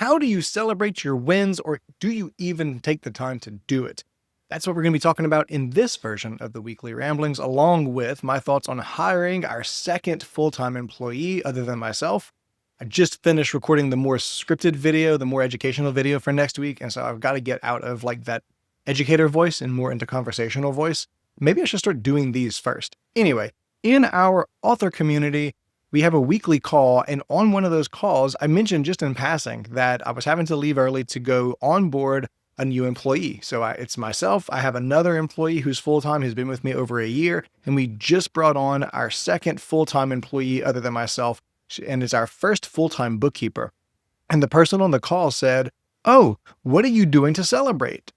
How do you celebrate your wins, or do you even take the time to do it? That's what we're going to be talking about in this version of the Weekly Ramblings, along with my thoughts on hiring our second full-time employee other than myself. I just finished recording the more scripted video, the more educational video for next week, and so I've got to get out of like that educator voice and more into conversational voice. Maybe I should start doing these first. Anyway, in our author community, we have a weekly call, and on one of those calls, I mentioned just in passing that I was having to leave early to go onboard a new employee. So it's myself. I have another employee who's full-time, who's been with me over a year, and we just brought on our second full-time employee other than myself, and it's our first full-time bookkeeper. And the person on the call said, "Oh, what are you doing to celebrate?"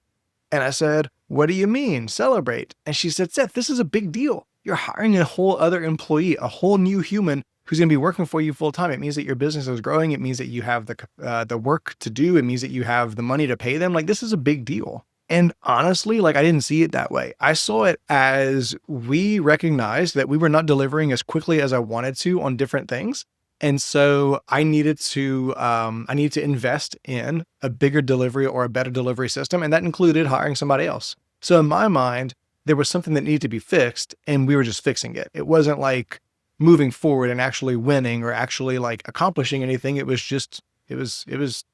And I said, "What do you mean, celebrate?" And she said, "Seth, this is a big deal. You're hiring a whole other employee, a whole new human who's going to be working for you full time. It means that your business is growing. It means that you have the work to do. It means that you have the money to pay them. Like, this is a big deal." And honestly, like, I didn't see it that way. I saw it as we recognized that we were not delivering as quickly as I wanted to on different things. And so I needed to invest in a bigger delivery or a better delivery system. And that included hiring somebody else. So in my mind, there was something that needed to be fixed, and we were just fixing it. It wasn't like moving forward and actually winning or actually like accomplishing anything. It was just, it was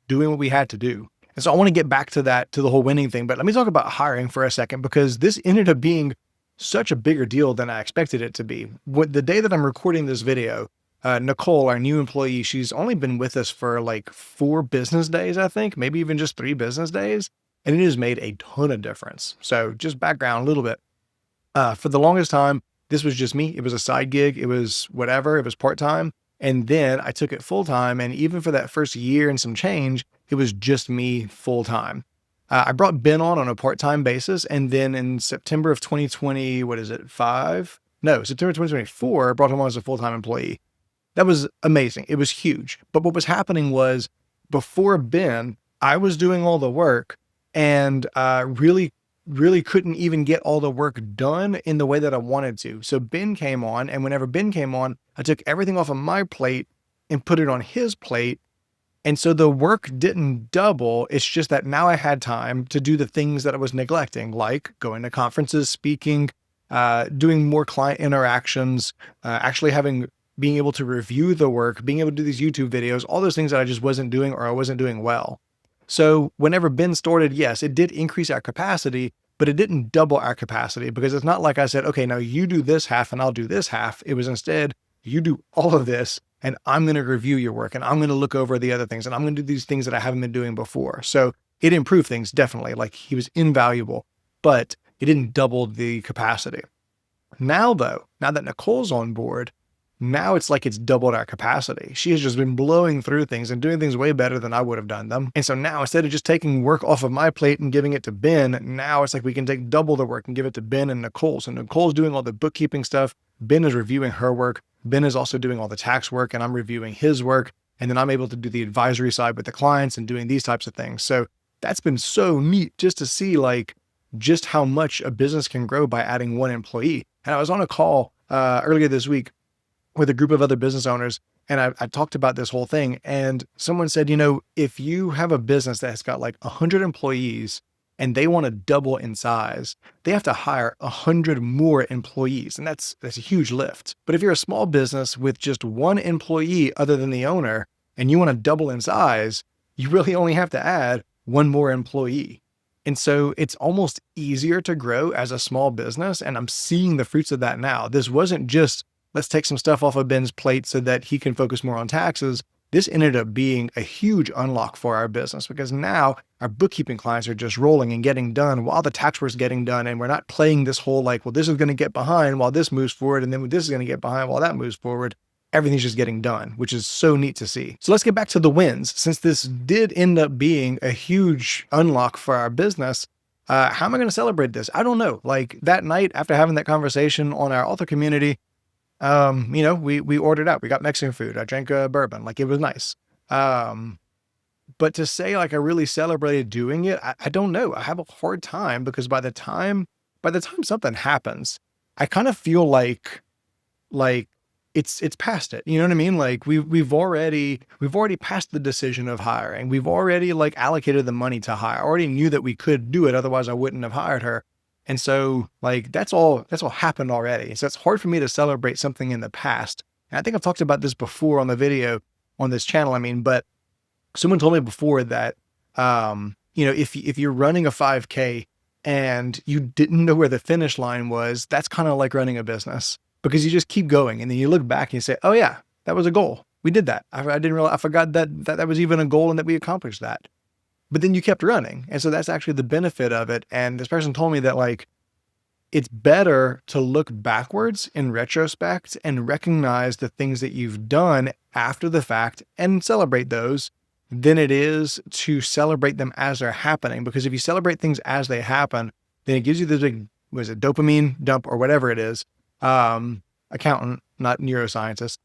doing what we had to do. And so I want to get back to that, to the whole winning thing, but let me talk about hiring for a second, because this ended up being such a bigger deal than I expected it to be. The day that I'm recording this video, Nicole, our new employee, she's only been with us for like 4 business days, I think, maybe even just 3 business days. And it has made a ton of difference. So just background a little bit. For the longest time, this was just me. It was a side gig. It was whatever. It was part-time. And then I took it full-time. And even for that first year and some change, it was just me full-time. I brought Ben on a part-time basis. And then in September of 2020, September 2024, I brought him on as a full-time employee. That was amazing. It was huge. But what was happening was, before Ben, I was doing all the work and really couldn't even get all the work done in the way that I wanted to. So Ben came on, and whenever Ben came on, I took everything off of my plate and put it on his plate. And so the work didn't double. It's just that now I had time to do the things that I was neglecting, like going to conferences, speaking, doing more client interactions, being able to review the work, being able to do these YouTube videos, all those things that I just wasn't doing, or I wasn't doing well. So whenever Ben started, yes, it did increase our capacity, but it didn't double our capacity, because it's not like I said, "Okay, now you do this half and I'll do this half." It was instead, you do all of this and I'm going to review your work and I'm going to look over the other things and I'm going to do these things that I haven't been doing before. So it improved things, definitely. Like, he was invaluable, but it didn't double the capacity. Now though, now that Nicole's on board, now it's like it's doubled our capacity. She has just been blowing through things and doing things way better than I would have done them. And so now, instead of just taking work off of my plate and giving it to Ben, now it's like we can take double the work and give it to Ben and Nicole. So Nicole's doing all the bookkeeping stuff. Ben is reviewing her work. Ben is also doing all the tax work, and I'm reviewing his work. And then I'm able to do the advisory side with the clients and doing these types of things. So that's been so neat just to see like just how much a business can grow by adding one employee. And I was on a call earlier this week with a group of other business owners, and I talked about this whole thing, and someone said, if you have a business that has got like 100 employees and they want to double in size, they have to hire 100 more employees. And that's a huge lift. But if you're a small business with just one employee other than the owner, and you want to double in size, you really only have to add one more employee. And so it's almost easier to grow as a small business. And I'm seeing the fruits of that now. This wasn't just, let's take some stuff off of Ben's plate so that he can focus more on taxes. This ended up being a huge unlock for our business, because now our bookkeeping clients are just rolling and getting done while the tax work's getting done. And we're not playing this whole like, well, this is going to get behind while this moves forward, and then this is going to get behind while that moves forward. Everything's just getting done, which is so neat to see. So let's get back to the wins. Since this did end up being a huge unlock for our business, how am I going to celebrate this? I don't know. Like, that night after having that conversation on our author community, we ordered out. We got Mexican food. I drank a bourbon. Like, it was nice. But to say like I really celebrated doing it, I don't know. I have a hard time, because by the time something happens, I kind of feel like it's past it. You know what I mean? Like we've already passed the decision of hiring. We've already like allocated the money to hire. I already knew that we could do it. Otherwise I wouldn't have hired her. And so like that's all happened already. So it's hard for me to celebrate something in the past. And I think I've talked about this before on the video on this channel. I mean, but someone told me before that, if you're running a 5K and you didn't know where the finish line was, that's kind of like running a business because you just keep going. And then you look back and you say, oh yeah, that was a goal. We did that. I didn't realize, I forgot that was even a goal and that we accomplished that. But then you kept running. And so that's actually the benefit of it. And this person told me that like, it's better to look backwards in retrospect and recognize the things that you've done after the fact and celebrate those than it is to celebrate them as they're happening. Because if you celebrate things as they happen, then it gives you this big, was it dopamine dump or whatever it is, accountant, not neuroscientist,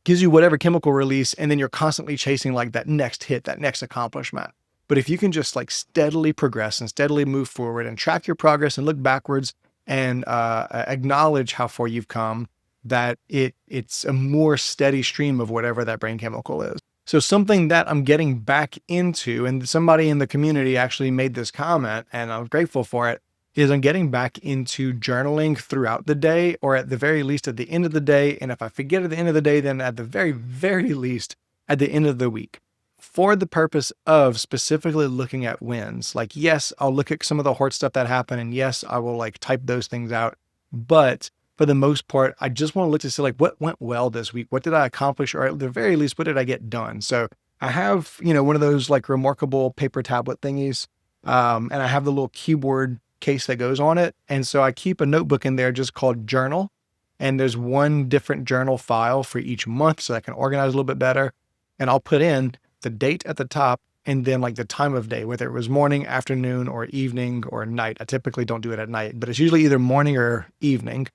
gives you whatever chemical release. And then you're constantly chasing like that next hit, that next accomplishment. But if you can just like steadily progress and steadily move forward and track your progress and look backwards and acknowledge how far you've come, that it's a more steady stream of whatever that brain chemical is. So something that I'm getting back into, and somebody in the community actually made this comment and I'm grateful for it, is I'm getting back into journaling throughout the day, or at the very least at the end of the day. And if I forget at the end of the day, then at the very, very least at the end of the week, for the purpose of specifically looking at wins. Like, yes, I'll look at some of the hard stuff that happened, and yes, I will like type those things out. But for the most part, I just want to look to see like what went well this week. What did I accomplish? Or at the very least, what did I get done? So I have, one of those like remarkable paper tablet thingies. And I have the little keyboard case that goes on it. And so I keep a notebook in there just called journal. And there's one different journal file for each month so I can organize a little bit better. And I'll put in the date at the top and then like the time of day, whether it was morning, afternoon, or evening or night. I typically don't do it at night, but it's usually either morning or evening.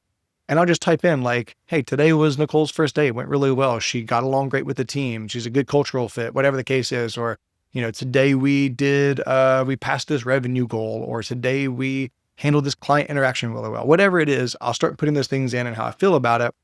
And I'll just type in like, hey, today was Nicole's first day. It went really well. She got along great with the team. She's a good cultural fit, whatever the case is. Or, today we passed this revenue goal, or today we handled this client interaction really well. Whatever it is, I'll start putting those things in and how I feel about it.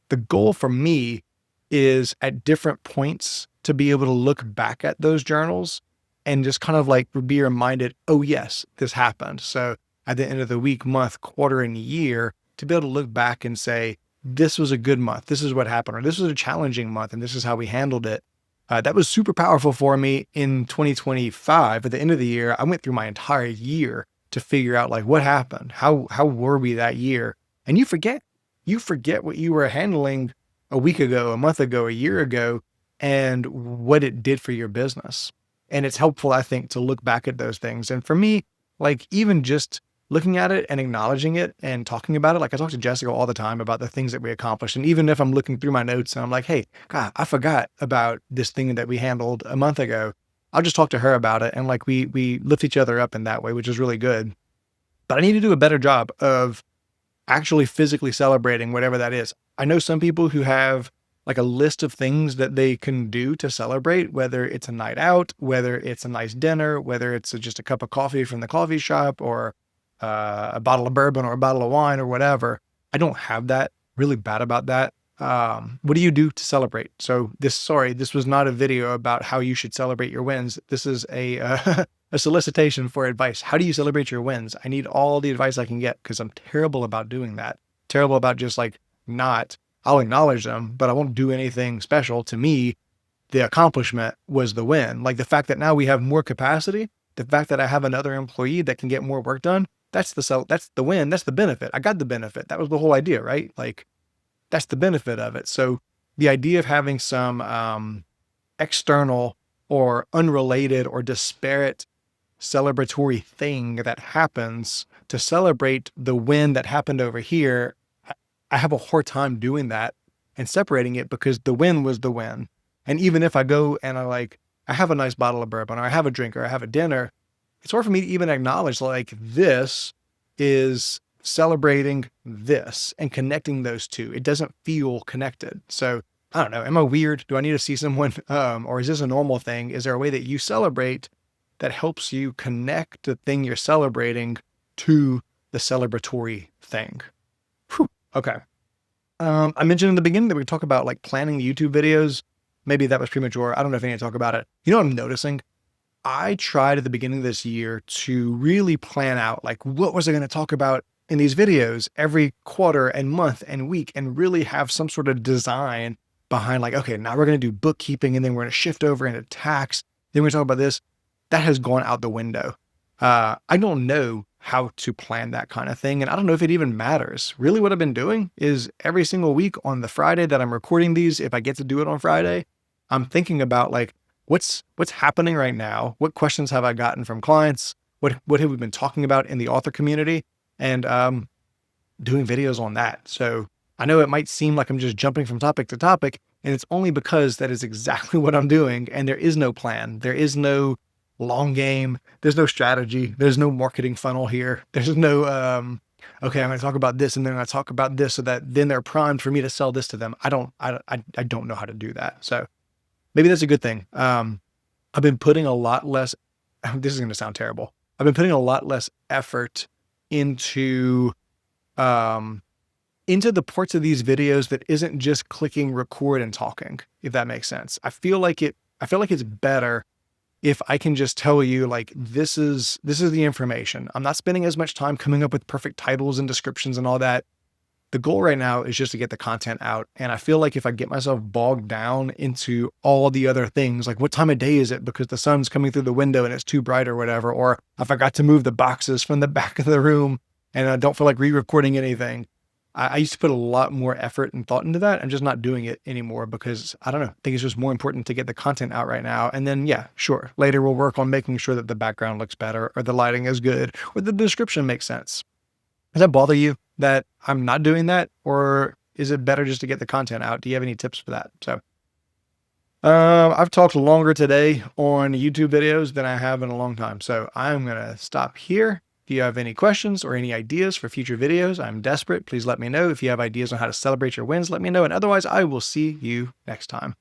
The goal for me is at different points to be able to look back at those journals and just kind of like be reminded, oh yes, this happened. So at the end of the week, month, quarter, and year, to be able to look back and say, this was a good month. This is what happened. Or this was a challenging month and this is how we handled it. That was super powerful for me in 2025. At the end of the year, I went through my entire year to figure out like what happened. How were we that year? And you forget what you were handling a week ago, a month ago, a year ago, and what it did for your business. And it's helpful, I think, to look back at those things. And for me, like even just looking at it and acknowledging it and talking about it, like I talk to Jessica all the time about the things that we accomplished. And even if I'm looking through my notes and I'm like, hey, God, I forgot about this thing that we handled a month ago, I'll just talk to her about it. And like we lift each other up in that way, which is really good. But I need to do a better job of actually physically celebrating whatever that is. I know some people who have like a list of things that they can do to celebrate, whether it's a night out, whether it's a nice dinner, whether it's just a cup of coffee from the coffee shop, or a bottle of bourbon or a bottle of wine or whatever. I don't have that. Really bad about that. What do you do to celebrate? So this was not a video about how you should celebrate your wins. This is a a solicitation for advice. How do you celebrate your wins? I need all the advice I can get because I'm terrible about doing that. Terrible about just like I'll acknowledge them, but I won't do anything special. To me, the accomplishment was the win. Like the fact that now we have more capacity, the fact that I have another employee that can get more work done, that's the win. That's the benefit. I got the benefit. That was the whole idea, right? Like that's the benefit of it. So the idea of having some external or unrelated or disparate celebratory thing that happens to celebrate the win that happened over here, I have a hard time doing that and separating it because the win was the win. And even if I go and I have a nice bottle of bourbon, or I have a drink, or I have a dinner, it's hard for me to even acknowledge like this is celebrating this and connecting those two. It doesn't feel connected. So I don't know. Am I weird? Do I need to see someone? Or is this a normal thing? Is there a way that you celebrate that helps you connect the thing you're celebrating to the celebratory thing? Whew. Okay. I mentioned in the beginning that we talk about like planning the YouTube videos. Maybe that was premature. I don't know if I need to talk about it. You know what I'm noticing? I tried at the beginning of this year to really plan out like what was I going to talk about in these videos every quarter and month and week and really have some sort of design behind like, okay, now we're going to do bookkeeping and then we're going to shift over into tax. Then we're going to talk about this. That has gone out the window. I don't know how to plan that kind of thing. And I don't know if it even matters. Really, what I've been doing is every single week on the Friday that I'm recording these, if I get to do it on Friday, I'm thinking about like, what's happening right now? What questions have I gotten from clients? What have we been talking about in the author community? And doing videos on that. So I know it might seem like I'm just jumping from topic to topic, and it's only because that is exactly what I'm doing. And there is no plan. There is no long game. There's no strategy. There's no marketing funnel here. There's no, okay, I'm going to talk about this and then I'm going to talk about this so that then they're primed for me to sell this to them. I don't know how to do that. So maybe that's a good thing. I've been putting a lot less, this is going to sound terrible. I've been putting a lot less effort into, into the parts of these videos that isn't just clicking record and talking, if that makes sense. I feel like it's better if I can just tell you like, this is the information. I'm not spending as much time coming up with perfect titles and descriptions and all that. The goal right now is just to get the content out. And I feel like if I get myself bogged down into all the other things, like what time of day is it because the sun's coming through the window and it's too bright or whatever, or I forgot to move the boxes from the back of the room and I don't feel like re-recording anything. I used to put a lot more effort and thought into that. I'm just not doing it anymore because I don't know. I think it's just more important to get the content out right now. And then, yeah, sure. Later we'll work on making sure that the background looks better or the lighting is good or the description makes sense. Does that bother you that I'm not doing that? Or is it better just to get the content out? Do you have any tips for that? So, I've talked longer today on YouTube videos than I have in a long time. So I'm going to stop here. If you have any questions or any ideas for future videos, I'm desperate. Please let me know. If you have ideas on how to celebrate your wins, let me know. And otherwise, I will see you next time.